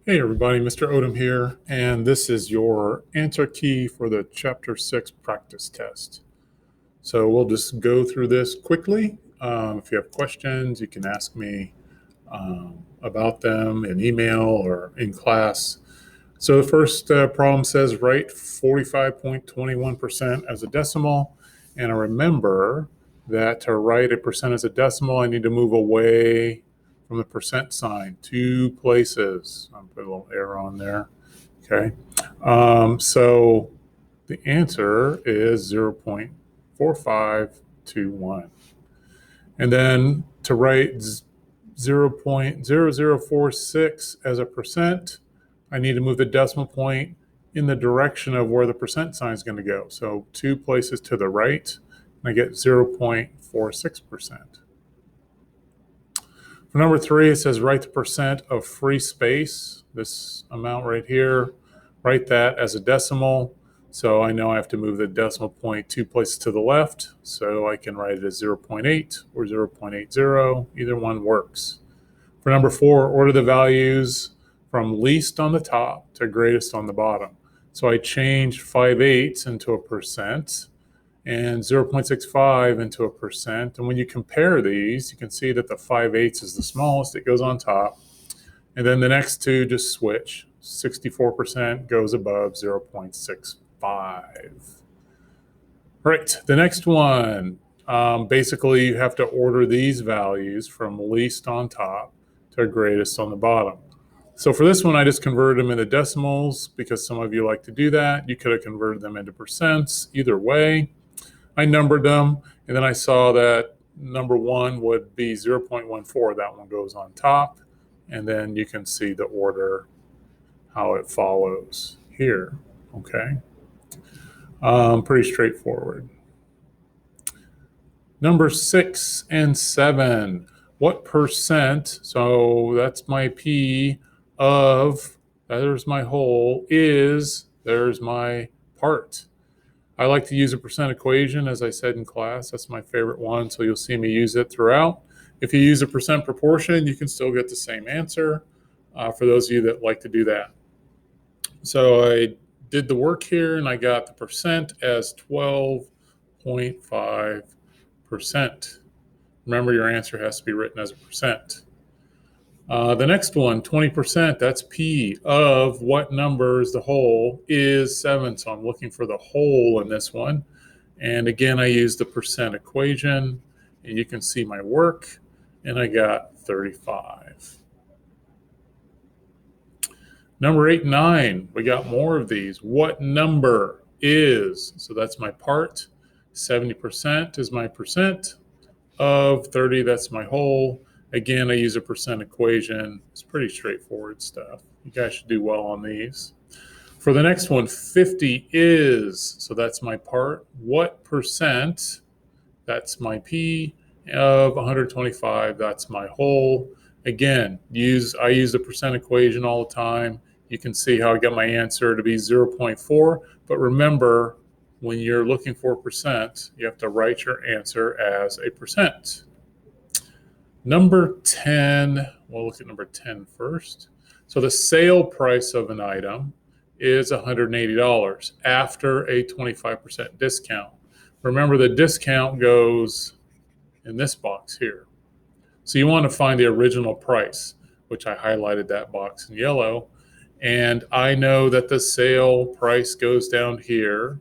Hey everybody, Mr. Odom here, and this is your answer key for the Chapter 6 practice test. So we'll just go through this quickly. If you have questions, you can ask me about them in email or in class. So the first problem says write 45.21% as a decimal, and I remember that to write a percent as a decimal, I need to move away from the percent sign 2 places. I'll put a little arrow on there. Okay. So the answer is 0.4521. And then to write 0.0046 as a percent, I need to move the decimal point in the direction of where the percent sign is going to go. So 2 places to the right, and I get 0.46%. For number 3, it says write the percent of free space, this amount right here, write that as a decimal. So I know I have to move the decimal point 2 places to the left, so I can write it as 0.8 or 0.80. Either one works. For number 4, order the values from least on the top to greatest on the bottom. So I changed 5/8 into a percent and 0.65 into a percent. And when you compare these, you can see that the 5/8 is the smallest. It goes on top. And then the next two just switch. 64% goes above 0.65. Right, the next one. Basically, you have to order these values from least on top to greatest on the bottom. So for this one, I just converted them into decimals because some of you like to do that. You could have converted them into percents. Either way, I numbered them, and then I saw that number 1 would be 0.14. That one goes on top, and then you can see the order, how it follows here. Okay, pretty straightforward. Number 6 and 7. What percent? So that's my P of, there's my whole, is, there's my part. I like to use a percent equation, as I said in class. That's my favorite one, so you'll see me use it throughout. If you use a percent proportion, you can still get the same answer for those of you that like to do that. So I did the work here, and I got the percent as 12.5%. Remember, your answer has to be written as a percent. The next one, 20%, that's P of what number is the whole, is 7. So I'm looking for the whole in this one. And again, I use the percent equation, and you can see my work, and I got 35. Number 8 and 9, we got more of these. What number is, so that's my part, 70% is my percent of 30, that's my whole. Again, I use a percent equation. It's pretty straightforward stuff. You guys should do well on these. For the next one, 50 is, so that's my part. What percent? That's my P of 125. That's my whole. Again, I use the percent equation all the time. You can see how I got my answer to be 0.4. But remember, when you're looking for a percent, you have to write your answer as a percent. Number 10, we'll look at number 10 first. So the sale price of an item is $180 after a 25% discount. Remember, the discount goes in this box here. So you want to find the original price, which I highlighted that box in yellow. And I know that the sale price goes down here,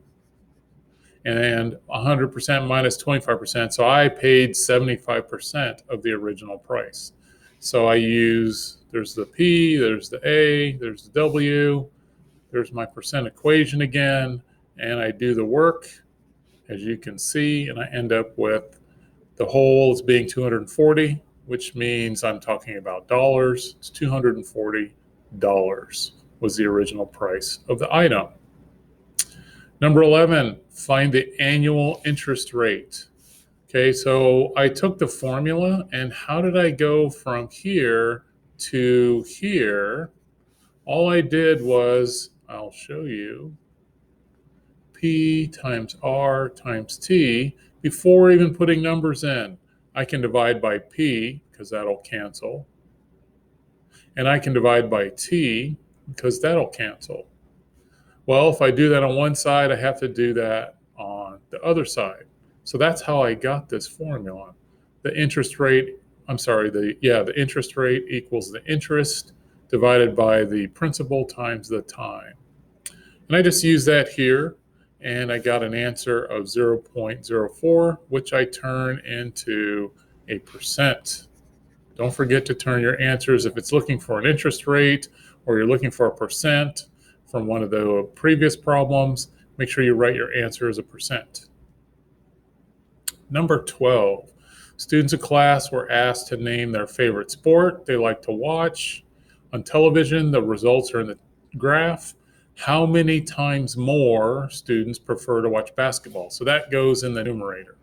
and 100% minus 25%. So I paid 75% of the original price. So I use, there's the P, there's the A, there's the W, there's my percent equation again, and I do the work, as you can see, and I end up with the whole as being 240, which means I'm talking about dollars. It's $240 was the original price of the item. Number 11, find the annual interest rate. Okay, so I took the formula, and how did I go from here to here? All I did was, I'll show you, P times R times T. Before even putting numbers in, I can divide by P, because that'll cancel. And I can divide by t because that'll cancel. Well, if I do that on one side, I have to do that on the other side. So that's how I got this formula. The interest rate, the interest rate equals the interest divided by the principal times the time. And I just use that here, and I got an answer of 0.04, which I turn into a percent. Don't forget to turn your answers, if it's looking for an interest rate or you're looking for a percent from one of the previous problems, make sure you write your answer as a percent. Number 12, students in class were asked to name their favorite sport they like to watch. On television, the results are in the graph. How many times more students prefer to watch basketball? So that goes in the numerator.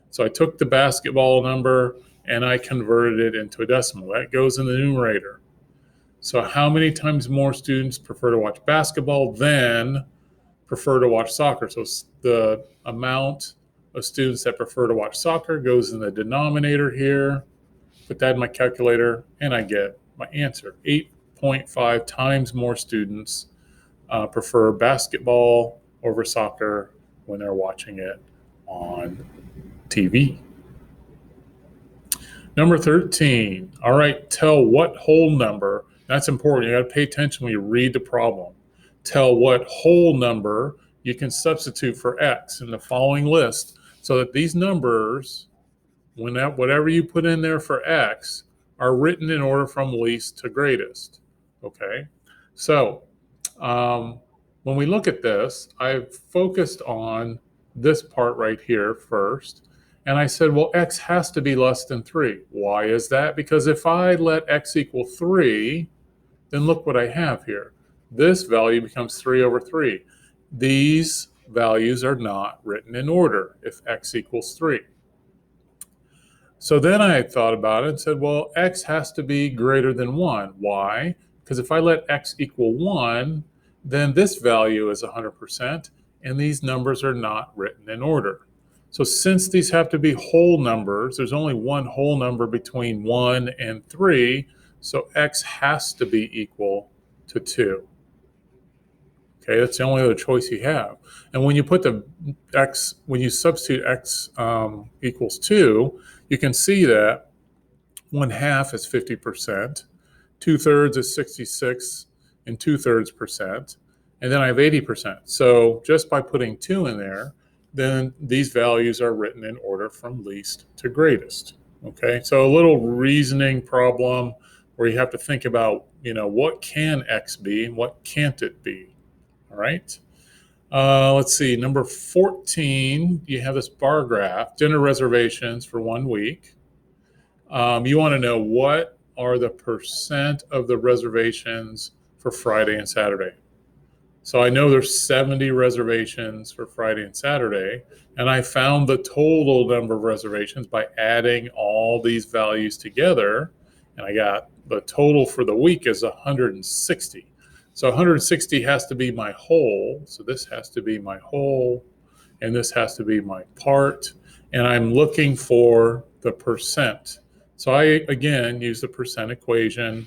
So I took the basketball number and I converted it into a decimal. That goes in the numerator. So how many times more students prefer to watch basketball than prefer to watch soccer? So the amount of students that prefer to watch soccer goes in the denominator here. Put that in my calculator and I get my answer. 8.5 times more students prefer basketball over soccer when they're watching it on TV. Number 13. All right, tell what whole number. That's important. You got to pay attention when you read the problem. Tell what whole number you can substitute for x in the following list so that these numbers, whatever you put in there for x, are written in order from least to greatest. Okay? So when we look at this, I've focused on this part right here first. And I said, well, x has to be less than 3. Why is that? Because if I let x equal 3, then look what I have here. This value becomes 3 over 3. These values are not written in order if x equals 3. So then I thought about it and said, well, x has to be greater than 1. Why? Because if I let x equal 1, then this value is 100%, and these numbers are not written in order. So since these have to be whole numbers, there's only one whole number between 1 and 3, so x has to be equal to 2. Okay, that's the only other choice you have. And when you put when you substitute x equals 2, you can see that 1/2 is 50%, 2/3 is 66 and 2/3%, and then I have 80%. So just by putting 2 in there, then these values are written in order from least to greatest. Okay, so a little reasoning problem where you have to think about, what can x be and what can't it be? All right. Let's see, number 14, you have this bar graph, dinner reservations for 1 week. You want to know what are the percent of the reservations for Friday and Saturday. So I know there's 70 reservations for Friday and Saturday, and I found the total number of reservations by adding all these values together, and I got the total for the week is 160. So 160 has to be my whole, so this has to be my whole, and this has to be my part, and I'm looking for the percent. So I, again, use the percent equation.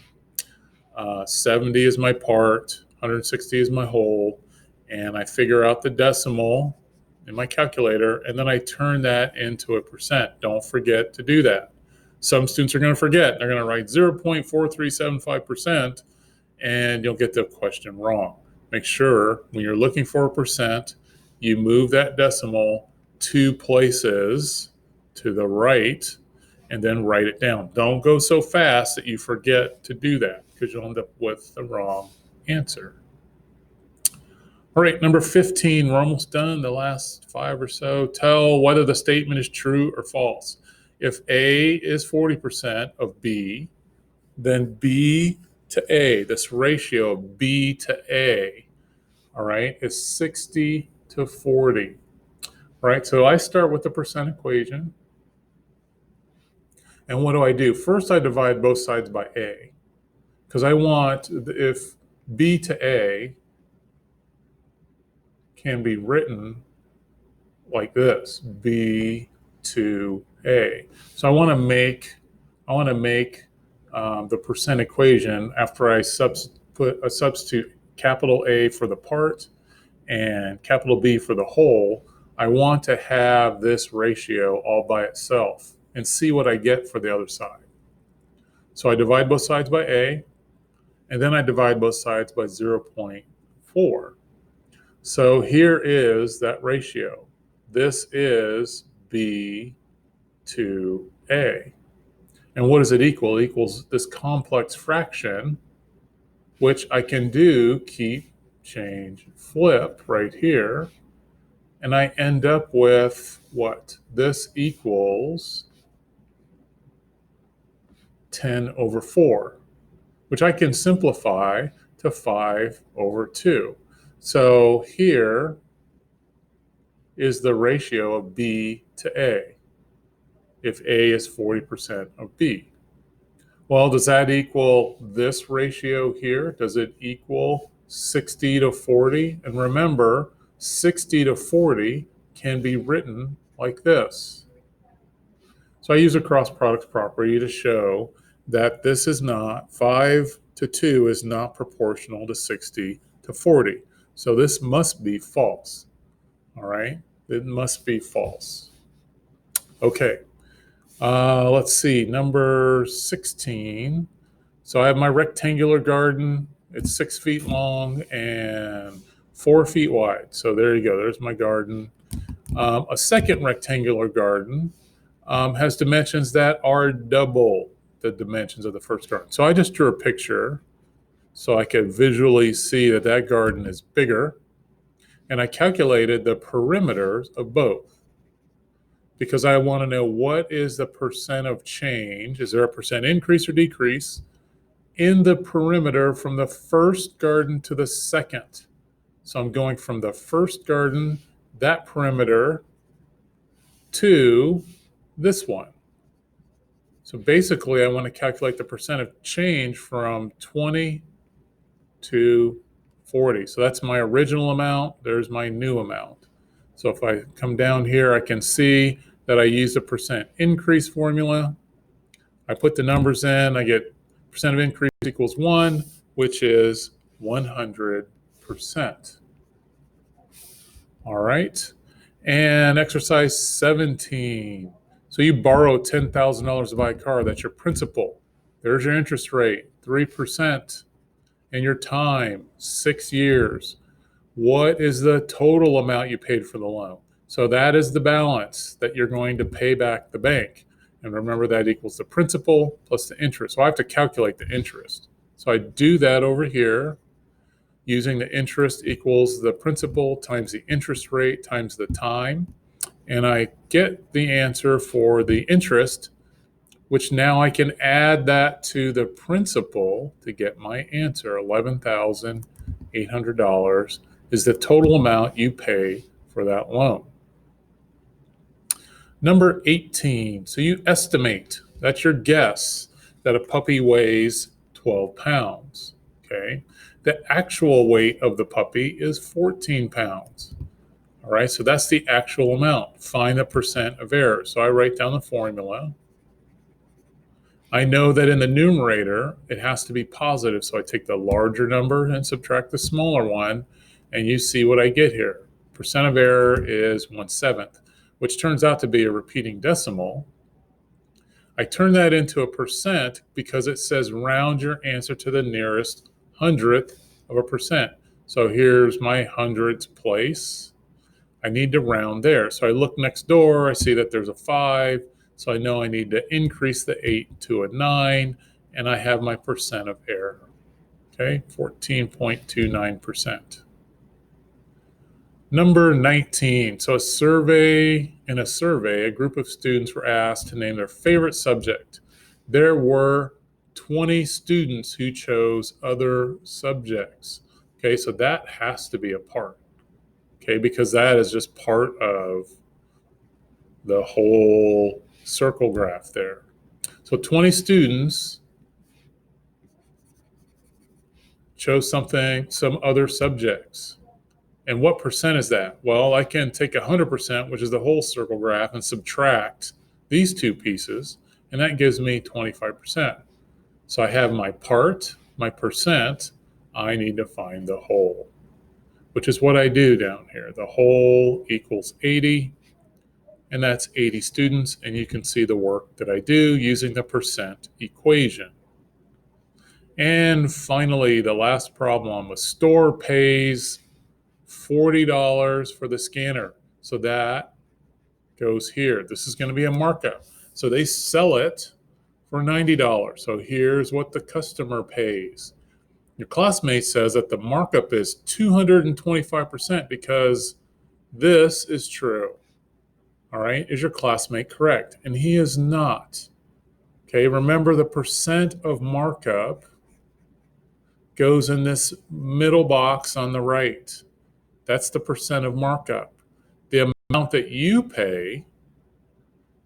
70 is my part, 160 is my whole, and I figure out the decimal in my calculator, and then I turn that into a percent. Don't forget to do that. Some students are going to forget. They're going to write 0.4375%, and you'll get the question wrong. Make sure when you're looking for a percent, you move that decimal 2 places to the right and then write it down. Don't go so fast that you forget to do that because you'll end up with the wrong answer. All right, number 15, we're almost done, the last 5 or so. Tell whether the statement is true or false. If A is 40% of B, then B to A, this ratio of B to A, all right, is 60 to 40. All right, so I start with the percent equation. And what do? First, I divide both sides by A, because I want, if B to A can be written like this, B to A. So I want to make the percent equation after I substitute capital A for the part and capital B for the whole. I want to have this ratio all by itself and see what I get for the other side. So I divide both sides by A, and then I divide both sides by 0.4. So here is that ratio. This is B to A. And what does it equal? It equals this complex fraction, which I can do keep, change, flip right here. And I end up with what? This equals 10 over 4, which I can simplify to 5 over 2. So here is the ratio of B to A, if A is 40% of B. Well, does that equal this ratio here? Does it equal 60 to 40? And remember, 60 to 40 can be written like this. So I use a cross products property to show that this is not, 5 to 2 is not proportional to 60 to 40. So this must be false. All right, it must be false. Okay, let's see, number 16. So I have my rectangular garden. It's 6 feet long and 4 feet wide. So there you go, there's my garden. A second rectangular garden has dimensions that are double the dimensions of the first garden. So I just drew a picture so I could visually see that that garden is bigger. And I calculated the perimeters of both because I want to know what is the percent of change. Is there a percent increase or decrease in the perimeter from the first garden to the second? So I'm going from the first garden, that perimeter, to this one. So basically, I want to calculate the percent of change from 20 to 40. So that's my original amount. There's my new amount. So if I come down here, I can see that I used a percent increase formula. I put the numbers in. I get percent of increase equals 1, which is 100%. All right. And exercise 17. So you borrow $10,000 to buy a car. That's your principal. There's your interest rate, 3%. And your time, 6 years. What is the total amount you paid for the loan? So that is the balance that you're going to pay back the bank. And remember, that equals the principal plus the interest. So I have to calculate the interest. So I do that over here using the interest equals the principal times the interest rate times the time. And I get the answer for the interest, which now I can add that to the principal to get my answer. $11,800 is the total amount you pay for that loan. Number 18, so you estimate, that's your guess, that a puppy weighs 12 pounds, okay? The actual weight of the puppy is 14 pounds. All right, so that's the actual amount. Find the percent of error. So I write down the formula. I know that in the numerator, it has to be positive. So I take the larger number and subtract the smaller one, and you see what I get here. Percent of error is 1/7, which turns out to be a repeating decimal. I turn that into a percent because it says round your answer to the nearest hundredth of a percent. So here's my hundredth place. I need to round there. So I look next door, I see that there's a 5. So I know I need to increase the 8 to a 9, and I have my percent of error. Okay, 14.29%. Number 19. So in a survey, a group of students were asked to name their favorite subject. There were 20 students who chose other subjects. Okay, so that has to be a part. Okay, because that is just part of the whole circle graph there. So 20 students chose some other subjects. And what percent is that? Well, I can take 100%, which is the whole circle graph, and subtract these two pieces, and that gives me 25%. So I have my part, my percent. I need to find the whole, which is what I do down here. The whole equals 80, and that's 80 students. And you can see the work that I do using the percent equation. And finally, the last problem, a store pays $40 for the scanner. So that goes here. This is going to be a markup. So they sell it for $90. So here's what the customer pays. Your classmate says that the markup is 225% because this is true. All right. Is your classmate correct? And he is not. Okay. Remember, the percent of markup goes in this middle box on the right. That's the percent of markup. The amount that you pay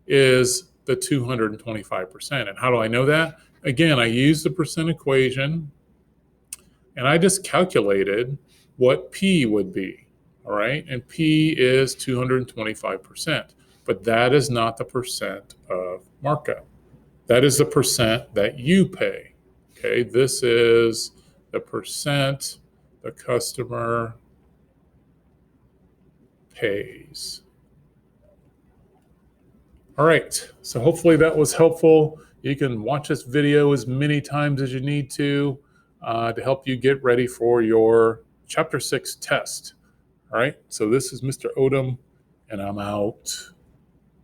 is the 225%. And how do I know that? Again, I use the percent equation and I just calculated what P would be. All right. And P is 225%. But that is not the percent of markup. That is the percent that you pay. Okay. This is the percent the customer pays. All right, so hopefully that was helpful. You can watch this video as many times as you need to help you get ready for your Chapter 6 test. All right, so this is Mr. Odom, and I'm out.